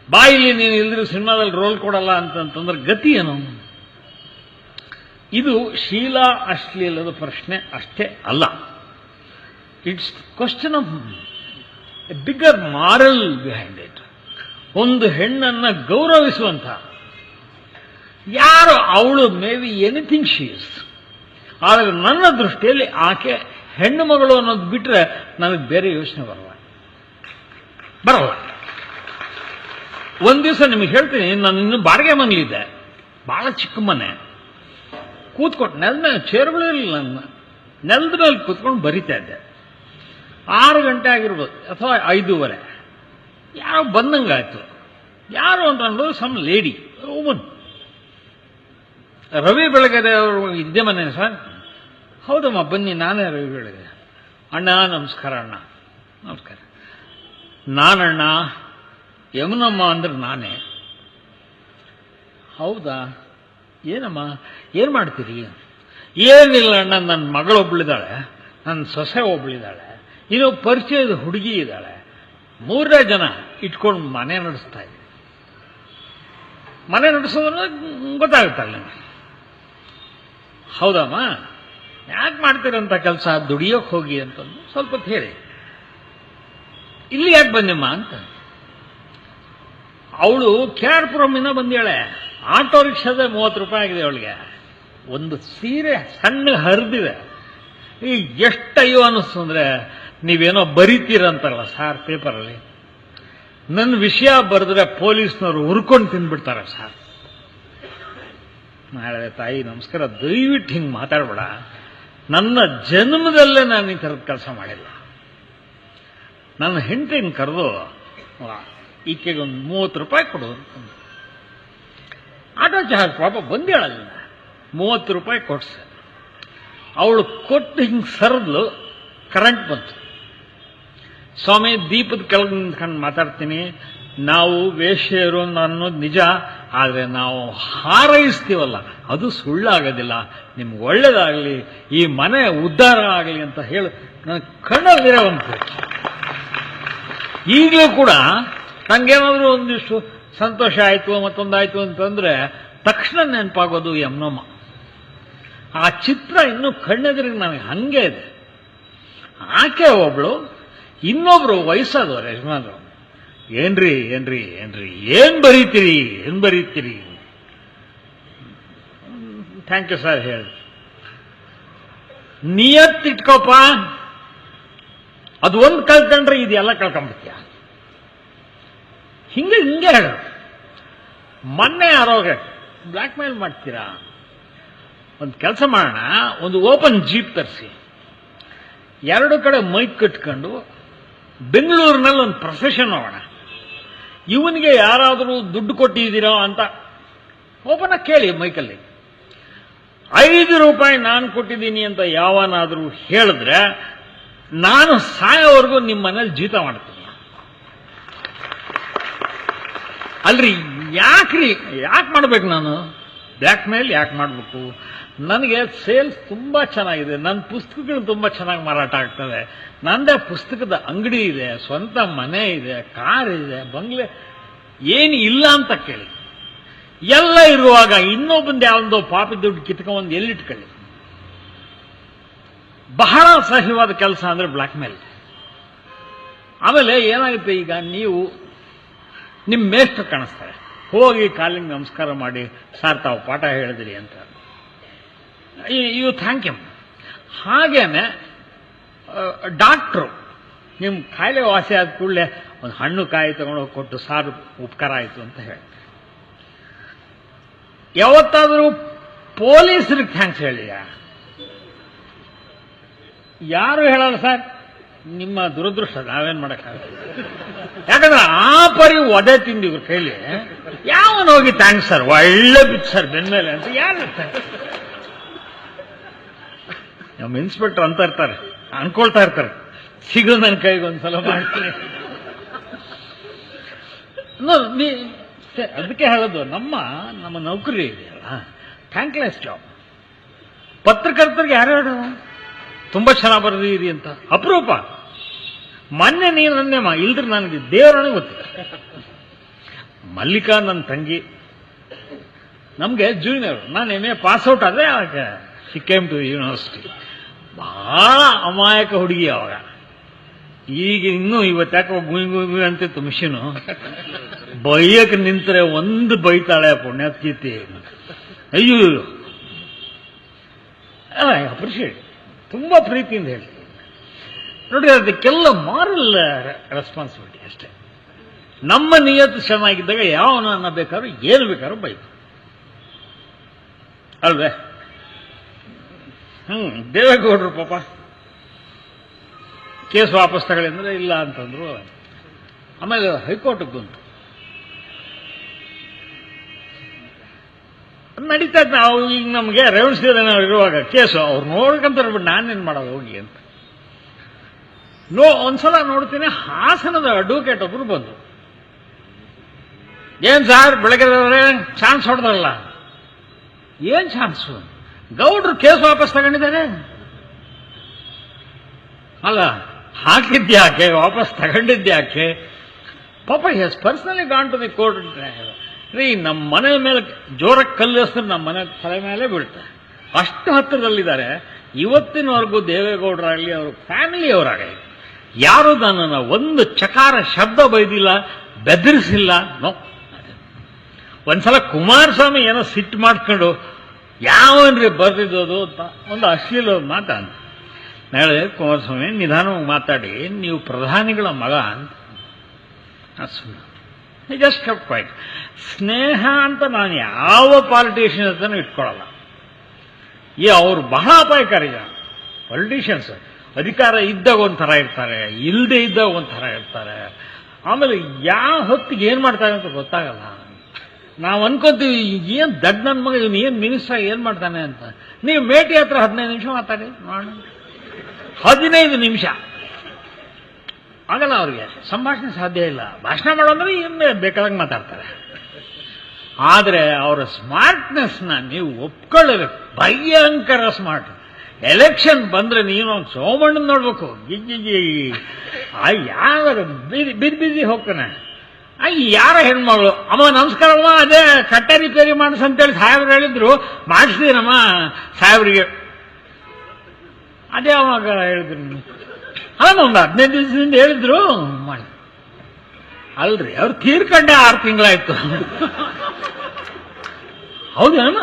ಬಾಯಿಲಿ ನೀನು ಇಲ್ದಿರೋ ಸಿನಿಮಾದಲ್ಲಿ ರೋಲ್ ಕೊಡಲ್ಲ ಅಂತಂತಂದ್ರೆ ಗತಿ ಏನು? ಇದು ಶೀಲ ಅಶ್ಲೀಲದ ಪ್ರಶ್ನೆ ಅಷ್ಟೇ ಅಲ್ಲ. It's question of A bigger moral behind it. ಒಂದು ಹೆಣ್ಣನ್ನ ಗೌರವಿಸುವಂತ ಯಾರು ಅವಳು may be anything she is. ಆದರೆ ನನ್ನ ದೃಷ್ಟಿಯಲ್ಲಿ ಆಕೆ ಹೆಣ್ಣು ಮಗಳು ಅನ್ನೋದು ಬಿಟ್ರೆ ನನಗೆ ಬೇರೆ ಯೋಚನೆ ಬರಲ್ಲ. ಒಂದ್ ದಿವಸ ನಿಮಗೆ ಹೇಳ್ತೀನಿ, ನಾನು ಇನ್ನು ಬಾಡಿಗೆ ಮನೇಲಿದ್ದೆ, ಬಹಳ ಚಿಕ್ಕ ಮನೆ. ಕೂತ್ಕೊಂಡು ನೆಲದ ಮೇಲೆ ಚೇರ್ಗಳೇ ಇರಲಿಲ್ಲ, ನನ್ನ ನೆಲದ ಮೇಲೆ ಕೂತ್ಕೊಂಡು ಬರಿತಾ ಇದ್ದೆ. 6 ಗಂಟೆ ಆಗಿರ್ಬೋದು ಅಥವಾ 5:15. ಯಾರೋ ಬಂದಂಗಾಯ್ತು. ಯಾರು ಅಂತಂದ್ರು some lady woman. Ravi Belagere ಅವರು ಇದ್ದೆ ಮನೆ ಸರ್. ಹೌದಮ್ಮ ಬನ್ನಿ, ನಾನೇ ರವಿ ಬೆಳಗೆರೆ. ಅಣ್ಣ ನಮಸ್ಕಾರ. ಅಣ್ಣ ನಮಸ್ಕಾರ. ನಾನಣ್ಣ, ಯಮುನಮ್ಮ ಅಂದ್ರೆ ನಾನೇ. ಹೌದಾ, ಏನಮ್ಮ ಏನು ಮಾಡ್ತೀರಿ? ಏನಿಲ್ಲ ಅಣ್ಣ, ನನ್ನ ಮಗಳೊಬ್ಳಿದ್ದಾಳೆ, ನನ್ನ ಸೊಸೆ ಒಬ್ಳಿದ್ದಾಳೆ, ಇನ್ನು ಪರಿಚಯದ ಹುಡುಗಿ ಇದ್ದಾಳೆ, 3 ಜನ ಇಟ್ಕೊಂಡು ಮನೆ ನಡೆಸ್ತಾ ಇದ್ದೀನಿ. ಮನೆ ನಡೆಸೋದ್ರೆ ಗೊತ್ತಾಗುತ್ತಲ್ಲ ನಿಮಗೆ. ಹೌದಮ್ಮ, ಯಾಕೆ ಮಾಡ್ತೀರಂತ ಕೆಲಸ? ದುಡಿಯೋಕೆ ಹೋಗಿ ಅಂತಂದು ಸ್ವಲ್ಪ ಹೊತ್ತು ಹೇಳಿ. ಇಲ್ಲಿ ಯಾಕೆ ಬಂದಿಮ್ಮ ಅಂತ. ಅವಳು KR-ಪುರಮಿಂದ ಬಂದೇಳೆ. ಆಟೋ ರಿಕ್ಷಾದ 30 ರೂಪಾಯಿ ಆಗಿದೆ ಅವಳಿಗೆ. ಒಂದು ಸೀರೆ ಸಣ್ಣ ಹರಿದಿದೆ. ಈಗ ಎಷ್ಟಯ್ಯೋ ಅನ್ನಿಸ್ತು ಅಂದ್ರೆ, ನೀವೇನೋ ಬರೀತೀರಂತಾರಲ್ಲ ಸಾರ್ ಪೇಪರಲ್ಲಿ, ನನ್ನ ವಿಷಯ ಬರೆದ್ರೆ ಪೊಲೀಸ್ನವರು ಹುರ್ಕೊಂಡು ತಿಂದ್ಬಿಡ್ತಾರೆ ಸರ್. ನಾಳೆ ತಾಯಿ ನಮಸ್ಕಾರ, ದಯವಿಟ್ಟು ಹಿಂಗೆ ಮಾತಾಡಬೇಡ. ನನ್ನ ಜನ್ಮದಲ್ಲೇ ನಾನು ಈ ಥರದ ಕೆಲಸ ಮಾಡಿಲ್ಲ. ನನ್ನ ಹೆಂಡತಿನ ಕರೆದು ಈಕೆಗೆ ಒಂದು 30 ರೂಪಾಯಿ ಕೊಡು. ಆಟೋ ಚಾರ್ಜ್ ಪಾಪ ಬಂದೇಳಲ್ಲ, 30 ರೂಪಾಯಿ ಕೊಡ್ಸ. ಅವಳು ಕೊಟ್ಟು ಹಿಂಗೆ ಸರಿದ್ಲು, ಕರೆಂಟ್ ಬಂತು. ಸ್ವಾಮಿ, ದೀಪದ ಕೆಳಗೆ ನಿಂತ್ಕೊಂಡು ಮಾತಾಡ್ತೀನಿ, ನಾವು ವೇಶ್ಯರು ಅನ್ನೋದು ನಿಜ, ಆದರೆ ನಾವು ಹಾರೈಸ್ತೀವಲ್ಲ ಅದು ಸುಳ್ಳಾಗೋದಿಲ್ಲ. ನಿಮ್ಗೆ ಒಳ್ಳೇದಾಗಲಿ, ಈ ಮನೆ ಉದ್ಧಾರ ಆಗಲಿ ಅಂತ ಹೇಳಿ ನನ್ನ ಕಣ್ಣಲ್ಲಿರೋವಂತೆ. ಈಗಲೂ ಕೂಡ ನಂಗೇನಾದ್ರೂ ಒಂದಿಷ್ಟು ಸಂತೋಷ ಆಯಿತು, ಮತ್ತೊಂದಾಯ್ತು ಅಂತಂದ್ರೆ ತಕ್ಷಣ ನೆನಪಾಗೋದು ಯಮುನಮ್ಮ. ಆ ಚಿತ್ರ ಇನ್ನೂ ಕಣ್ಣೆದುರಿಗೆ ನನಗೆ ಹಂಗೆ ಇದೆ. ಆಕೆ ಒಬ್ಳು, ಇನ್ನೊಬ್ರು ವಯಸ್ಸಾದವ್ರು ಯಜಮಾನರು. ಏನ್ರಿ ಏನ್ರಿ ಏನ್ರಿ ಏನ್ ಬರೀತೀರಿ? Thank you sir. ಹೇಳಿ, ನಿಯತ್ತಿಟ್ಕೋಪ. ಅದು ಒಂದು ಕಳ್ಕೊಂಡ್ರೆ ಇದೆಲ್ಲ ಕಳ್ಕೊಂಡ್ಬಿಡ್ತೀಯ. ಹಿಂಗೆ ಹೇಳು. ಮೊನ್ನೆ ಯಾರೋಗೆ ಬ್ಲ್ಯಾಕ್ ಮೇಲ್ ಮಾಡ್ತೀರಾ? ಒಂದು ಕೆಲಸ ಮಾಡೋಣ, ಒಂದು ಓಪನ್ ಜೀಪ್ ತರಿಸಿ, 2 ಕಡೆ ಮೈಕ್ ಕಟ್ಕೊಂಡು ಬೆಂಗಳೂರಿನಲ್ಲಿ ಒಂದು ಪ್ರೊಸೆಷನ್ ಹೋಗೋಣ. ಇವನಿಗೆ ಯಾರಾದರೂ ದುಡ್ಡು ಕೊಟ್ಟಿದ್ದೀರಾ ಅಂತ ಓಪನ್ ಆಗಿ ಕೇಳಿ ಮೈಕಲ್ಲಿ. 5 ರೂಪಾಯಿ ನಾನು ಕೊಟ್ಟಿದ್ದೀನಿ ಅಂತ ಯಾವನಾದರೂ ಹೇಳಿದ್ರೆ ನಾನು ಸಾಯೋವರೆಗೂ ನಿಮ್ಮ ಮನೇಲಿ ಜೀತ ಮಾಡ್ತೀನಿ. ಅಲ್ರಿ, ಯಾಕೆ ಮಾಡ್ಬೇಕು ನಾನು ಬ್ಲ್ಯಾಕ್ ಮೇಲ್? ಯಾಕೆ ಮಾಡಬೇಕು? ನನಗೆ ಸೇಲ್ಸ್ ತುಂಬಾ ಚೆನ್ನಾಗಿದೆ, ನನ್ನ ಪುಸ್ತಕಗಳು ತುಂಬಾ ಚೆನ್ನಾಗಿ ಮಾರಾಟ ಆಗ್ತವೆ, ನಂದೇ ಪುಸ್ತಕದ ಅಂಗಡಿ ಇದೆ, ಸ್ವಂತ ಮನೆ ಇದೆ, ಕಾರ್ ಇದೆ, ಬಂಗ್ಲೆ, ಏನು ಇಲ್ಲ ಅಂತ ಕೇಳಿ. ಎಲ್ಲ ಇರುವಾಗ ಇನ್ನೊಬ್ಬಂದು ಯಾವೊಂದೋ ಪಾಪಿ ದುಡ್ಡು ಕಿತ್ಕೊಂಡ್ಬಂದು ಎಲ್ಲಿಟ್ಕೊಳ್ಳಿ. ಬಹಳ ಅಸಹ್ಯವಾದ ಕೆಲಸ ಅಂದ್ರೆ ಬ್ಲ್ಯಾಕ್ ಮೇಲ್. ಆಮೇಲೆ ಏನಾಗುತ್ತೆ, ಈಗ ನೀವು ನಿಮ್ಮ ಮೇಷ್ಟ್ರು ಕಾಣಿಸ್ತಾರೆ, ಹೋಗಿ ಕಾಲಿಗೆ ನಮಸ್ಕಾರ ಮಾಡಿ, ಸಾರ್ ತಾವು ಪಾಠ ಹೇಳಿದ್ರಿ ಅಂತ ಯು ಥ್ಯಾಂಕ್ ಯು. ಹಾಗೇನೆ ಡಾಕ್ಟ್ರು ನಿಮ್ಮ ಕಾಯಿಲೆ ವಾಸಿ ಆದ ಕೂಡಲೇ ಒಂದು ಹಣ್ಣು ಕಾಯಿ ತಗೊಂಡೋಗಿ ಕೊಟ್ಟು, ಸಾರು ಉಪಕಾರ ಆಯಿತು ಅಂತ ಹೇಳಿ. ಯಾವತ್ತಾದರೂ ಪೊಲೀಸರಿಗೆ ಥ್ಯಾಂಕ್ಸ್ ಹೇಳಿಯ? ಯಾರು ಹೇಳಲ್ಲ ಸರ್. ನಿಮ್ಮ ದುರದೃಷ್ಟ, ನಾವೇನ್ ಮಾಡಕ್ಕಾಗಲ್ಲ. ಯಾಕಂದ್ರೆ ಆ ಪರಿ ಒದೆ ತಿಂದು ಇವ್ರ ಕೈಲಿ ಯಾವನ್ ಹೋಗಿ ಥ್ಯಾಂಕ್ಸ್ ಸರ್, ಒಳ್ಳೆ ಬಿತ್ತು ಸರ್ ಬೆನ್ಮೇಲೆ ಅಂತ ಯಾರು ಇರ್ತಾರೆ? ನಮ್ಮ ಇನ್ಸ್ಪೆಕ್ಟರ್ ಅಂತ ಇರ್ತಾರೆ, ಅನ್ಕೊಳ್ತಾ ಇರ್ತಾರೆ, ಸಿಗೋ ನನ್ನ ಕೈಗೆ ಒಂದ್ಸಲ ಮಾಡ್ತೀನಿ. ಅದಕ್ಕೆ ಹೇಳೋದು, ನಮ್ಮ ನೌಕರಿ ಇದೆಯಲ್ಲ, ಥ್ಯಾಂಕ್ಲೆಸ್ ಜಾಬ್. ಪತ್ರಕರ್ತರಿಗೆ ಯಾರು ಹೇಳೋ ತುಂಬಾ ಚೆನ್ನಾಗಿ ಬರೆದಿರಿ ಅಂತ ಅಪರೂಪ. ಮೊನ್ನೆ ನೀನು ನನ್ನೆಮ್ಮ ಇಲ್ದ್ರೆ ನನಗೆ ದೇವರನೇ ಗೊತ್ತಿಲ್ಲ. ಮಲ್ಲಿಕಾ ನನ್ನ ತಂಗಿ, ನಮ್ಗೆ ಜೂನಿಯರ್, ನಾನು MA ಪಾಸ್ಔಟ್ ಆದ್ರೆ ಆಗ ಶಿ ಕೇಮ್ ಟು ಯೂನಿವರ್ಸಿಟಿ. ಬಹಳ ಅಮಾಯಕ ಹುಡುಗಿ ಅವಾಗ. ಈಗ ಇನ್ನೂ ಇವತ್ತಾಕೋ ಗುಯ್ ಗುಯ್ ಅಂತಿತ್ತು ಮಿಷಿನು. ಬೈಯಕ್ಕೆ ನಿಂತರೆ ಒಂದು ಬೈತಾಳೆ ಪುಣ್ಯಾತ್ಕೀರ್ತಿ. ಅಯ್ಯೋ ಅಪ್ರಿಷಿಯೇಟ್, ತುಂಬಾ ಪ್ರೀತಿಯಿಂದ ಹೇಳ್ತೀನಿ ನೋಡಿ. ಅದಕ್ಕೆಲ್ಲ ಮಾರಲ್ ರೆಸ್ಪಾನ್ಸಿಬಿಲಿಟಿ ಅಷ್ಟೇ. ನಮ್ಮ ನಿಯತ್ತು ಚೆನ್ನಾಗಿದ್ದಾಗ ಯಾವನನ್ನ ಬೇಕಾದ್ರೂ ಏನು ಬೇಕಾದ್ರೂ ಬೈತು ಅಲ್ವೇ? ದೇವೇಗೌಡರು ಪಾಪ ಕೇಸ್ ವಾಪಸ್ ತಗೊಳ್ಳಿಂದ್ರೆ ಇಲ್ಲ ಅಂತಂದ್ರು. ಆಮೇಲೆ ಹೈಕೋರ್ಟ್ಗೆ ಬಂತು, ನಡೀತಾ ಇತ್ತು. ನಾವು ಈಗ ನಮಗೆ ರೆವೆನ್ಸ್ ಇರುವಾಗ ಕೇಸು ಅವ್ರು ನೋಡ್ಕೊಂತಾರೆ, ಬಿಟ್ಟು ನಾನೇನ್ ಮಾಡೋದು ಹೋಗಿ ಅಂತ. ಒಂದ್ಸಲ ನೋಡ್ತೀನಿ, ಹಾಸನದ ಅಡ್ವೊಕೇಟ್ ಒಬ್ರು ಬಂದು, ಏನ್ ಸಾರ್ ಬೆಳಗ್ಗೆ ಚಾನ್ಸ್ ಹೊಡೆದ್ರಲ್ಲ? ಏನ್ ಚಾನ್ಸು? ಗೌಡ್ರು ಕೇಸ್ ವಾಪಸ್ ತಗೊಂಡಿದ್ದಾರೆ. ಅಲ್ಲ, ಹಾಕಿದ್ಯಾಕೆ, ವಾಪಸ್ ತಗೊಂಡಿದ್ಯಾಕೆ? ಪಾಪ he's personally gone to the court. ರೀ, ನಮ್ಮ ಮನೆ ಮೇಲೆ ಜೋರಕ್ಕೆ ಕಲ್ಲಿಸಿದ್ರೆ ನಮ್ಮ ಮನೆ ತಲೆ ಮೇಲೆ ಬೀಳ್ತಾರೆ, ಅಷ್ಟು ಹತ್ತಿರದಲ್ಲಿದ್ದಾರೆ. ಇವತ್ತಿನವರೆಗೂ ದೇವೇಗೌಡರಾಗಲಿ ಅವ್ರ ಫ್ಯಾಮಿಲಿಯವರಾಗಲಿ ಯಾರು ನನ್ನನ್ನು ಒಂದು ಚಕಾರ ಶಬ್ದ ಬೈದಿಲ್ಲ, ಬೆದರಿಸಿಲ್ಲ. ನೋ. ಒಂದ್ಸಲ ಕುಮಾರಸ್ವಾಮಿ ಏನೋ ಸಿಟ್ಟು ಮಾಡ್ಕೊಂಡು ಯಾವನ್ರಿ ಬರ್ದಿದ್ದೋದು ಅಂತ ಒಂದು ಅಶ್ಲೀಲ ಮಾತ ಅಂತ ನಾಳೆ, ಕುಮಾರಸ್ವಾಮಿ ನಿಧಾನವಾಗಿ ಮಾತಾಡಿ, ನೀವು ಪ್ರಧಾನಿಗಳ ಮಗ ಅಂತ. Just ಕೆಪ್ quite. ಸ್ನೇಹ ಅಂತ ನಾನು ಯಾವ ಪಾಲಿಟಿಷಿಯನ್ ಹತ್ರನೂ ಇಟ್ಕೊಳ್ಳಲ್ಲ. ಅವ್ರು ಬಹಳ ಅಪಾಯಕಾರಿ ಜನ ಪೊಲಿಟಿಷಿಯನ್ಸ್. ಅಧಿಕಾರ ಇದ್ದಾಗ ಒಂಥರ ಇರ್ತಾರೆ, ಇಲ್ಲದೆ ಇದ್ದಾಗ ಒಂಥರ ಇರ್ತಾರೆ. ಆಮೇಲೆ ಯಾವ ಹೊತ್ತಿಗೆ ಏನ್ ಮಾಡ್ತಾರೆ ಅಂತ ಗೊತ್ತಾಗಲ್ಲ. ನಾವು ಅನ್ಕೊಂತೀವಿ, ಏನ್ ದಡ್ ನನ್ನ ಮಗ, ಇವನು ಏನ್ ಮಿನಿಸ್ಟರ್ ಏನ್ ಮಾಡ್ತಾನೆ ಅಂತ. ನೀವು ಮೇಟಿ ಹತ್ರ 15 ನಿಮಿಷ ಮಾತಾಡಿ ನೋಡೋಣ. 15 ನಿಮಿಷ ಆಗಲ್ಲ ಅವ್ರಿಗೆ, ಸಂಭಾಷಣೆ ಸಾಧ್ಯ ಇಲ್ಲ. ಭಾಷಣ ಮಾಡೋದ್ರೆ ಇನ್ನೇ ಬೇಕಾದಾಗ ಮಾತಾಡ್ತಾರೆ. ಆದರೆ ಅವರ ಸ್ಮಾರ್ಟ್ನೆಸ್ನ ನೀವು ಒಪ್ಕೊಳ್ಳಬೇಕು. ಭಯಂಕರ ಸ್ಮಾರ್ಟ್. ಎಲೆಕ್ಷನ್ ಬಂದ್ರೆ ನೀನು ಸೋಮಣ್ಣನ್ ನೋಡ್ಬೇಕು. ಯಾವ ಬಿದ್ದಿ ಹೋಗ್ತಾನೆ. ಯಾರ ಹೆಣ್ಮಗಳು, ಅಮ್ಮ ನಮಸ್ಕಾರಮ್ಮ, ಅದೇ ಕಟ್ಟೆ ರಿಪೇರಿ ಮಾಡಿಸ್ ಅಂತೇಳಿ ಸಾಹೇಬ್ರು ಹೇಳಿದ್ರು, ಮಾಡಿಸ್ತೀನಮ್ಮ ಸಾಹೇಬ್ರಿಗೆ. ಅದೇ ಅವಾಗ ಹೇಳಿದ್ರು, ಅಲ್ಲ ಒಂದು 15 ದಿವಸದಿಂದ ಹೇಳಿದ್ರು ಮಾಡಿ. ಅಲ್ರಿ, ಅವ್ರು ತೀರ್ಕೊಂಡೆ 6 ತಿಂಗಳಾಯ್ತು. ಹೌದೇನಮ್ಮ,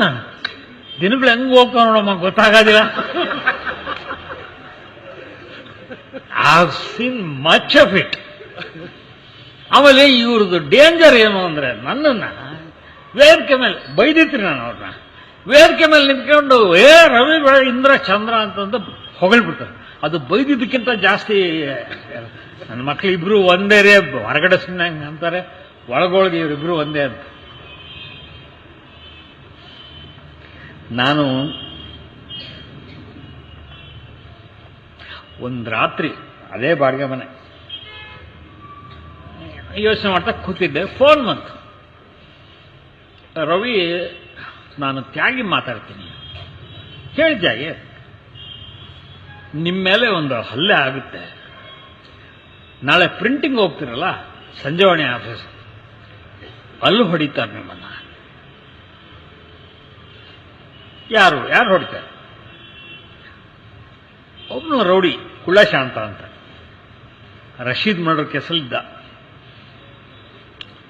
ದಿನಗಳು ಹೆಂಗ್ ಹೋಗ್ತಾವ ನೋಡಮ್ಮ, ಗೊತ್ತಾಗೋದಿಲ್ಲ. I seen much of it. ಆಮೇಲೆ ಇವ್ರದ್ದು ಡೇಂಜರ್ ಏನು ಅಂದ್ರೆ, ನನ್ನನ್ನ ವೇದಿಕೆ ಮೇಲೆ ಬೈದಿತ್ರಿ. ನಾನು ಅವ್ರನ್ನ ವೇದಿಕೆ ಮೇಲೆ ನಿಂತ್ಕೊಂಡು ರವಿ ಇಂದ್ರ ಚಂದ್ರ ಅಂತಂದು ಹೊಗಳ್ಬಿಡ್ತಾರೆ. ಅದು ಬೈದಿದ್ದಕ್ಕಿಂತ ಜಾಸ್ತಿ ನನ್ನ ಮಕ್ಳು ಇಬ್ರು ಒಂದೇ ರೇ, ಹೊರಗಡೆ ಸುಮ್ಮನೆ ಅಂತಾರೆ, ಒಳಗೊಳಗೆ ಇವರಿಬ್ರು ಒಂದೇ ಅಂತ. ನಾನು ಒಂದು ರಾತ್ರಿ ಅದೇ ಬಾಡಿಗೆ ಮನೆ ಯೋಚನೆ ಮಾಡ್ತಾ ಕೂತಿದ್ದೆ, ಫೋನ್ ಬಂತು. ರವಿ, ನಾನು ತ್ಯಾಗಿ ಮಾತಾಡ್ತೀನಿ. ಹೇಳಿದ್ಯಾಗೆ, ನಿಮ್ಮ ಮೇಲೆ ಒಂದು ಹಲ್ಲೆ ಆಗುತ್ತೆ, ನಾಳೆ ಪ್ರಿಂಟಿಂಗ್ ಹೋಗ್ತಿರಲ್ಲ ಸಂಜೀವನಿ ಆಫೀಸ್, ಅಲ್ಲಿ ಹೊಡಿತಾರೆ ನಿಮ್ಮನ್ನ. ಯಾರು ಹೊಡಿತಾರೆ? ಒಬ್ಬನು ರೌಡಿ, ಕುಳ್ಳಶಾಂತ ಅಂತ, ರಶೀದ್ ಮರ್ಡರ್ ಕೇಸಲ್ಲಿದ್ದ.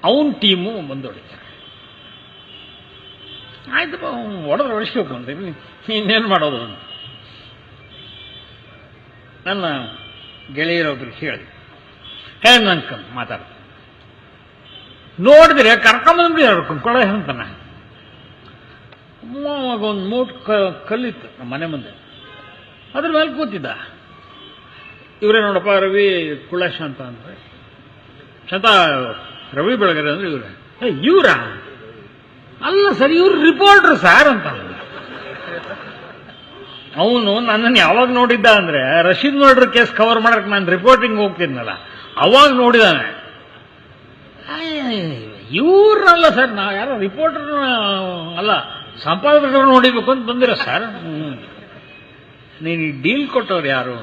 ಅವನ ಟೀಮು ಬಂದು ಹೊಡಿತಾರೆ. ಆಯ್ತಪ್ಪ, ಹೊಡೆದ್ರೆ ಹೊಡಿಸ್ಬೇಕು ಅಂತೀನಿ, ಇನ್ನೇನು ಮಾಡೋದು ಅಂತ ನನ್ನ ಗೆಳೆಯರೊಬ್ರಿಗೆ ಹೇಳಿ ನನ್ಕ ಮಾತಾಡ್ತೀನಿ. ನೋಡಿದ್ರೆ ಕರ್ಕೊಂಬಂದ್ಬಿಟ್ಟು ಕೊಳ ಅಂತಾನೆ. ಒಂದು ಮೂಟ್ ಕಲ್ಲಿತ್ತು ನಮ್ಮ ಮನೆ ಮುಂದೆ, ಅದ್ರ ಮೇಲೆ ಕೂತಿದ್ದ. ಇವರೇ ನೋಡಪ್ಪ ರವಿ ಕುಳ್ಳ ಶಾಂತ ಅಂದ್ರೆ ಶಾಂತ ರವಿ ಬೆಳಗೆರೆ ಅಂದ್ರೆ ಇವರ ಅಲ್ಲ ಸರ್ ಇವ್ರು ರಿಪೋರ್ಟರ್ ಸರ್ ಅಂತ. ಅವನು ನನ್ನನ್ನು ಯಾವಾಗ ನೋಡಿದ್ದ ಅಂದ್ರೆ ರಶೀದ್ ಮರ್ಡರ್ ಕೇಸ್ ಕವರ್ ಮಾಡಕ್ ನಾನು ರಿಪೋರ್ಟಿಂಗ್ ಹೋಗ್ತಿದ್ನಲ್ಲ ಅವಾಗ ನೋಡಿದಾನೆ. ಇವ್ರಲ್ಲ ಸರ್, ನಾವು ಯಾರೋ ರಿಪೋರ್ಟರ್ ಅಲ್ಲ ಸಂಪಾದಕರು ನೋಡಿಬೇಕು ಅಂತ ಬಂದಿರ ಸರ್. ನೀನು ಈ ಡೀಲ್ ಕೊಟ್ಟವ್ರು ಯಾರು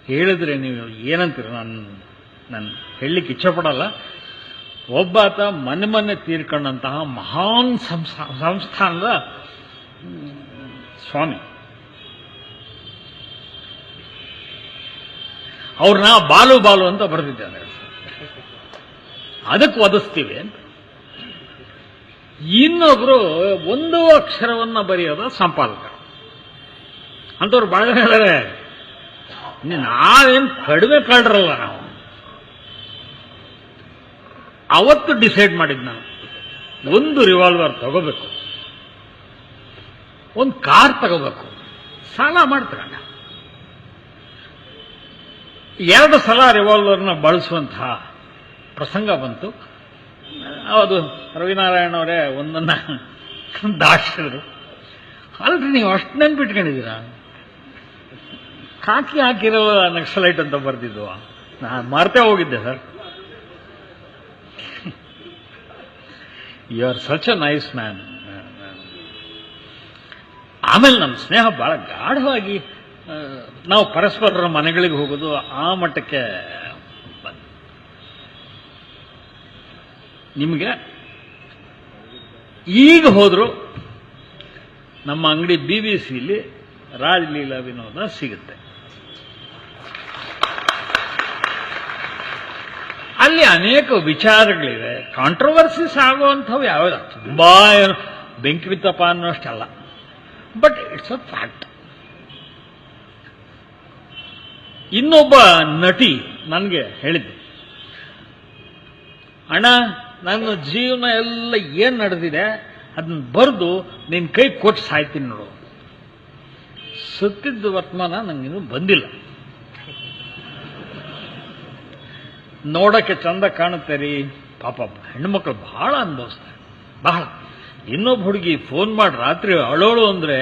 ಹೇಳಿದ್ರೆ ನೀವು ಏನಂತೀರ? ನಾನು ಹೇಳಲಿಕ್ಕೆ ಇಚ್ಛಪಡಲ್ಲ. ಒಬ್ಬಾತ ಮೊನ್ನೆ ತೀರ್ಕೊಂಡಂತಹ ಮಹಾನ್ ಸಂಸ್ಥಾನದ ಸ್ವಾಮಿ, ಅವ್ರನ್ನ ಬಾಲು ಅಂತ ಬರೆದಿದ್ದಾರೆ. ಅದಕ್ಕೆ ಒದಿಸ್ತೀವಿ ಅಂತ. ಇನ್ನೊಬ್ರು ಒಂದು ಅಕ್ಷರವನ್ನ ಬರೆಯೋದ ಸಂಪಾದಕ ಅಂತವ್ರು ಬಹಳ ಜನ ಹೇಳಿದರೆ, ನಾವೇನು ಕಡಿಮೆ ಕಳ್ರಲ್ಲ. ನಾವು ಅವತ್ತು ಡಿಸೈಡ್ ಮಾಡಿದ್ ನಾವು ಒಂದು ರಿವಾಲ್ವರ್ ತಗೋಬೇಕು, ಒಂದು ಕಾರ್ ತಗೋಬೇಕು. ಸಾಲ ಮಾಡ್ತಗೊಂಡ 2 ಸಲ ರಿವಾಲ್ವರ್ನ ಬಳಸುವಂತಹ ಪ್ರಸಂಗ ಬಂತು. ಅದು ರವಿನಾರಾಯಣ ಅವರೇ ಒಂದನ್ನ ದಾಟಿಸಿದ್ರು. ಅಲ್ರಿ ನೀವು ಅಷ್ಟು ನೆನ್ಪಿಟ್ಕೊಂಡಿದ್ದೀರಾ? ಕಾಕಿ ಹಾಕಿರೋ ನಕ್ಸಲೈಟ್ ಅಂತ ಬರ್ದಿದ್ದು ನಾನು ಮರ್ತೇ ಹೋಗಿದ್ದೆ sir. You are such a nice man. ಆಮೇಲೆ ನಮ್ಮ ಸ್ನೇಹ ಬಹಳ ಗಾಢವಾಗಿ ನಾವು ಪರಸ್ಪರರ ಮನೆಗಳಿಗೆ ಹೋಗೋದು ಆ ಮಟ್ಟಕ್ಕೆ ಬಂದು. ನಿಮಗೆ ಈಗ ಹೋದ್ರು ನಮ್ಮ ಅಂಗಡಿ BBC-ಲಿ ರಾಜಲೀಲಾ ವಿನೋದ ಸಿಗುತ್ತೆ. ಅಲ್ಲಿ ಅನೇಕ ವಿಚಾರಗಳಿವೆ. ಕಾಂಟ್ರವರ್ಸಿಸ್ ಆಗುವಂಥವು ಯಾವ್ದು ತುಂಬಾ ಬೆಂಕಿ ಬಿತ್ತಪ್ಪ ಅನ್ನೋಷ್ಟಲ್ಲ, ಬಟ್ ಇಟ್ಸ್ ಅ ಫ್ಯಾಕ್ಟ್. ಇನ್ನೊಬ್ಬ ನಟಿ ನನಗೆ ಹೇಳಿದ್ದೆ, ಅಣ್ಣ ನನ್ನ ಜೀವನ ಎಲ್ಲ ಏನ್ ನಡೆದಿದೆ ಅದನ್ನ ಬರೆದು ನಿನ್ ಕೈ ಕೊಟ್ಟು ಸಾಯ್ತೀನಿ ನೋಡು. ಸತ್ತಿದ್ದ ವರ್ತಮಾನ ನಂಗಿನ್ನೂ ಬಂದಿಲ್ಲ. ನೋಡಕ್ಕೆ ಚಂದ ಕಾಣುತ್ತೆ ರೀ, ಪಾಪ ಹೆಣ್ಣುಮಕ್ಳು ಬಹಳ ಅನುಭವಿಸ್ತಾರೆ, ಬಹಳ. ಇನ್ನೊಬ್ಬ ಹುಡುಗಿ ಫೋನ್ ಮಾಡಿ ರಾತ್ರಿ ಅಳೋಳು ಅಂದ್ರೆ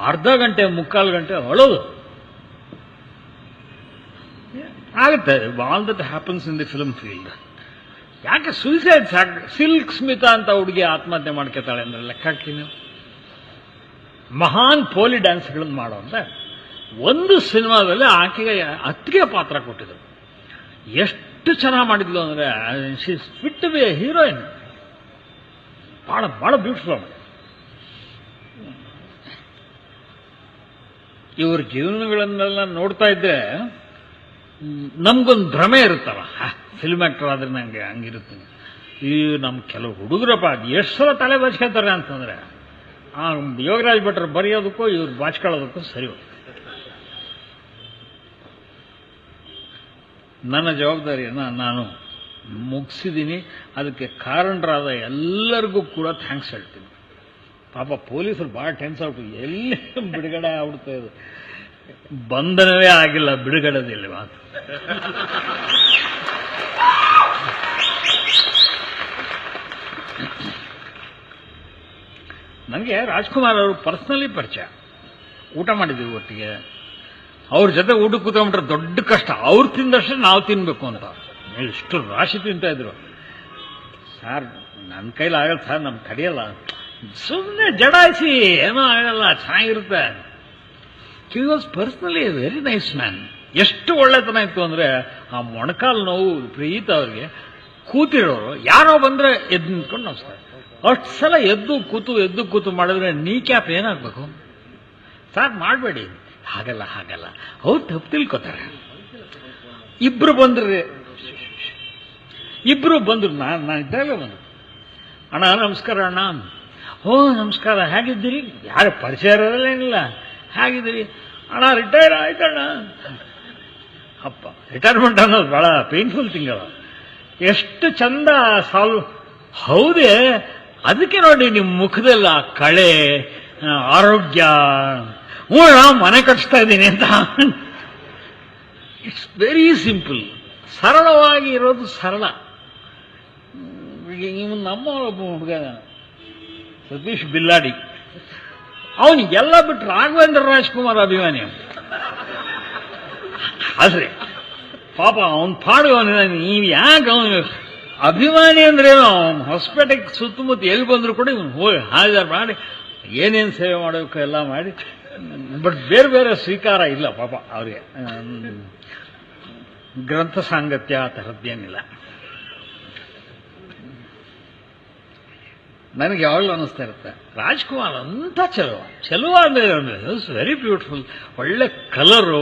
ಅರ್ಧ ಗಂಟೆ 3/4 ಗಂಟೆ ಅಳೋದು ಆಗುತ್ತೆ. All that happens in the film field. ಯಾಕೆ ಸುಯಿಸೈಡ್ ಸಿಲ್ಕ್ ಸ್ಮಿತಾ ಅಂತ ಹುಡುಗಿ ಆತ್ಮಹತ್ಯೆ ಮಾಡ್ಕೊತಾಳೆ ಅಂದ್ರೆ ಲೆಕ್ಕ ಹಾಕಿ ನೀವು. ಮಹಾನ್ ಪೋಲಿ ಡ್ಯಾನ್ಸ್ಗಳನ್ನು ಮಾಡೋ ಅಂತ ಒಂದು ಸಿನಿಮಾದಲ್ಲಿ ಆಕೆಗೆ ಅತ್ತಿಗೆ ಪಾತ್ರ ಕೊಟ್ಟಿದ್ರು. ಎಷ್ಟು ಚೆನ್ನಾಗಿ ಮಾಡಿದ್ಲು ಅಂದ್ರೆ she is fit to be a heroine. ಬಹಳ ಬಹಳ ಬ್ಯೂಟಿಫುಲ್. ಇವ್ರ ಜೀವನಗಳನ್ನೆಲ್ಲ ನೋಡ್ತಾ ಇದ್ರೆ ನಮ್ಗೊಂದು ಭ್ರಮೆ ಇರುತ್ತಲ್ಲ, ಫಿಲ್ಮ್ ಆಕ್ಟರ್ ಆದ್ರೆ ನಂಗೆ ಹಂಗಿರುತ್ತೆ. ಈ ನಮ್ಮ ಕೆಲವು ಹುಡುಗರಪ್ಪ ಎಷ್ಟು ಸಲ ತಲೆ ಬಾಚ್ಕೊಳ್ತಾರೆ ಅಂತಂದ್ರೆ ಆ ಯೋಗರಾಜ್ ಭಟ್ರು ಬರೆಯೋದಕ್ಕೂ ಇವ್ರು ಬಾಚ್ಕೊಳ್ಳೋದಕ್ಕೂ ಸರಿ. ನನ್ನ ಜವಾಬ್ದಾರಿಯನ್ನು ನಾನು ಮುಗಿಸಿದ್ದೀನಿ. ಅದಕ್ಕೆ ಕಾರಣರಾದ ಎಲ್ಲರಿಗೂ ಕೂಡ ಥ್ಯಾಂಕ್ಸ್ ಹೇಳ್ತೀನಿ. ಪಾಪ ಪೊಲೀಸರು ಭಾಳ ಟೆನ್ಸ್ ಆಗ್ಬಿಟ್ಟು ಎಲ್ಲಿ ಬಿಡುಗಡೆ ಆಗ್ಬಿಡ್ತಾ ಇದು, ಬಂಧನವೇ ಆಗಿಲ್ಲ ಬಿಡುಗಡೆದಿಲ್ಲ ಮಾತು. ನನಗೆ ರಾಜ್ಕುಮಾರ್ ಅವರು ಪರ್ಸನಲಿ ಪರಿಚಯ. ಊಟ ಮಾಡಿದ್ದೀವಿ ಒಟ್ಟಿಗೆ. ಅವ್ರ ಜೊತೆ ಊಟಕ್ಕೆ ಕೂತ್ಕೊಂಡ್ಬಿಟ್ರೆ ದೊಡ್ಡ ಕಷ್ಟ. ಅವ್ರು ತಿಂದಷ್ಟೇ ನಾವು ತಿನ್ಬೇಕು ಅಂತ ಇಷ್ಟು ರಾಶಿ ತಿಂತಾ ಇದ್ರು. ಸರ್ ನನ್ನ ಕೈಲಿ ಆಗಲ್ಲ ಸರ್, ನಮ್ಗೆ ತಡೆಯಲ್ಲ, ಸುಮ್ಮನೆ ಜಡಾಯಿಸಿ ಏನೋ ಆಗಲ್ಲ, ಚೆನ್ನಾಗಿರುತ್ತೆ. He was personally A very nice man. ಎಷ್ಟು ಒಳ್ಳೆತನ ಇತ್ತು ಅಂದ್ರೆ ಆ ಮೊಣಕಾಲು ನೋವು ಪ್ರೀತ ಅವ್ರಿಗೆ ಕೂತಿರೋರು ಯಾರೋ ಬಂದ್ರೆ ಎದ್ದು ನಿಂತ್ಕೊಂಡು ನಮಸ್ಕಾರ. ಅಷ್ಟು ಸಲ ಎದ್ದು ಕೂತು ಮಾಡಿದ್ರೆ ನೀ ಕ್ಯಾಪ್ ಏನಾಗಬೇಕು ಸರ್? ಮಾಡಬೇಡಿ. ಹಾಗಲ್ಲ ಅವ್ರು ತಪ್ಪು ತಿಳ್ಕೊತಾರೆ. ಇಬ್ರು ಬಂದ್ರು ನಾನು ಇದ್ದಾಗಲೇ ಬಂದ್ರು. ಅಣ್ಣ ನಮಸ್ಕಾರ ಅಣ್ಣ. ಓ ನಮಸ್ಕಾರ, ಹೇಗಿದ್ದೀರಿ? ಯಾರು ಪರಿಚಯ ಇರೋದೇನಿಲ್ಲ. ಹೇಗಿದ್ದೀರಿ ಅಣ್ಣ? ರಿಟೈರ್ ಆಯ್ತಣ್ಣ. ಅಪ್ಪ ರಿಟೈರ್ಮೆಂಟ್ ಅನ್ನೋದು ಬಹಳ ಪೇನ್ಫುಲ್ ಥಿಂಗ್ ಅವ. ಎಷ್ಟು ಚಂದ ಸಾಲ್ವ್. ಹೌದೇ, ಅದಕ್ಕೆ ನೋಡಿ ನಿಮ್ಮ ಮುಖದಲ್ಲ ಕಳೆ, ಆರೋಗ್ಯ. ಹ್ಞೂ ಮನೆ ಕಟ್ಟಿಸ್ತಾ ಇದ್ದೀನಿ ಅಂತ ಇಟ್ಸ್ ವೆರಿ ಸಿಂಪಲ್. ಸರಳವಾಗಿ ಇರೋದು ಸರಳ. ಇವನು ನಮ್ಮ ಒಬ್ಬ ಹುಡುಗ ಸತೀಶ್ ಬಿಲ್ಲಾಡಿ, ಅವನಿಗೆಲ್ಲ ಬಿಟ್ಟು ರಾಘವೇಂದ್ರ ರಾಜ್ಕುಮಾರ್ ಅಭಿಮಾನಿ. ಆದ್ರೆ ಪಾಪ ಅವನ್ ಪಾಡು ನೀವು ಯಾಕೆ ಅವನು ಅಭಿಮಾನಿ ಅಂದ್ರೇನು, ಅವನು ಹೊಸಪೇಟೆಗೆ ಸುತ್ತಮುತ್ತ ಎಲ್ಲಿ ಬಂದ್ರು ಕೂಡ ಇವನು ಹೋಗಿ ಹಾಜರು ಮಾಡಿ ಏನೇನು ಸೇವೆ ಮಾಡಬೇಕು ಎಲ್ಲ ಮಾಡಿ. ಬಟ್ ಬೇರೆ ಬೇರೆ ಸ್ವೀಕಾರ ಇಲ್ಲ ಪಾಪ ಅವ್ರಿಗೆ, ಗ್ರಂಥ ಸಾಂಗತ್ಯ ಆ ಥರದ್ದೇನಿಲ್ಲ. ನನಗೆ ಯಾವಾಗಲೂ ಅನ್ನಿಸ್ತಾ ಇರುತ್ತೆ ರಾಜ್ಕುಮಾರ್ ಅಂತ ಚೆಲುವ ಅಂದರೆ ವೆರಿ ಬ್ಯೂಟಿಫುಲ್, ಒಳ್ಳೆ ಕಲರು,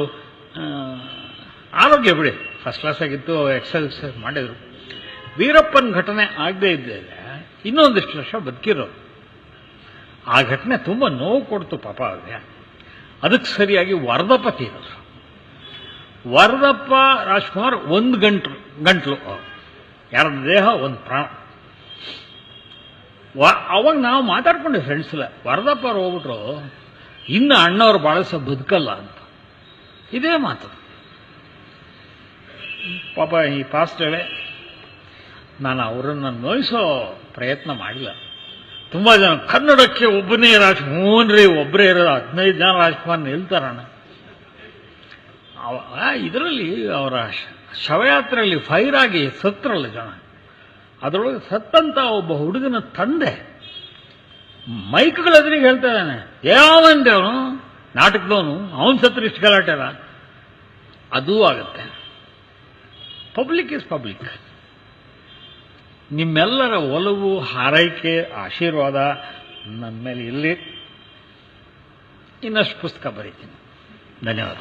ಆರೋಗ್ಯ ಬಿಡಿ ಫಸ್ಟ್ ಕ್ಲಾಸ್ ಆಗಿತ್ತು, ಎಕ್ಸರ್ಸೈಸ್ ಮಾಡಿದ್ರು. ವೀರಪ್ಪನ ಘಟನೆ ಆಗದೆ ಇದ್ದರೆ ಇನ್ನೊಂದಿಷ್ಟು ವರ್ಷ ಬದುಕಿರೋರು. ಆ ಘಟನೆ ತುಂಬ ನೋವು ಕೊಡ್ತು ಪಾಪ ಅವ್ರಿಗೆ. ಅದಕ್ಕೆ ಸರಿಯಾಗಿ ವರದಪ್ಪ ತೀರೋರು. ವರದಪ್ಪ ರಾಜ್ಕುಮಾರ್ ಒಂದು ಗಂಟ್ಲು, ಯಾರ ದೇಹ ಒಂದು ಪ್ರಾಣ. ಅವಾಗ ನಾವು ಮಾತಾಡ್ಕೊಂಡ್ವಿ ಫ್ರೆಂಡ್ಸ್ ಎಲ್ಲ, ವರದಪ್ಪ ಅವ್ರು ಹೋಗ್ಬಿಟ್ರು ಇನ್ನು ಅಣ್ಣವ್ರು ಬಾಳಸ ಬದುಕಲ್ಲ ಅಂತ. ಇದೇ ಮಾತು ಪಾಪ ಈ ಪಾಸ್ಟೇ. ನಾನು ಅವರನ್ನು ನೋಯಿಸೋ ಪ್ರಯತ್ನ ಮಾಡಿಲ್ಲ. ತುಂಬ ಜನ ಕನ್ನಡಕ್ಕೆ ಒಬ್ಬನೇ ಹ್ಞೂನ್ರಿ ಒಬ್ಬರೇ ಇರೋದು 15 ಜನ ರಾಜ್ಕುಮಾರ್ ನಿಲ್ತಾರಣ್ಣ. ಇದರಲ್ಲಿ ಅವರ ಶವಯಾತ್ರೆಯಲ್ಲಿ ಫೈರ್ ಆಗಿ ಸತ್ರಲ್ಲ ಜನ, ಅದರೊಳಗೆ ಸತ್ತಂತ ಒಬ್ಬ ಹುಡುಗನ ತಂದೆ ಮೈಕ್ಗಳ ಎದುರಿಗೆ ಹೇಳ್ತಾ ಇದ್ದಾನೆ, ಯಾವಂದೆ ಅವನು ನಾಟಕದವನು, ಅವನು ಸತ್ರ ಇಷ್ಟು ಗಲಾಟೆಲ್ಲ. ಅದೂ ಆಗುತ್ತೆ. Public is public. ನಿಮ್ಮೆಲ್ಲರ ಒಲವು, ಹಾರೈಕೆ, ಆಶೀರ್ವಾದ ನನ್ನ ಮೇಲೆ ಇರಲಿ. ಇನ್ನಷ್ಟು ಪುಸ್ತಕ ಬರೀತೀನಿ. ಧನ್ಯವಾದ.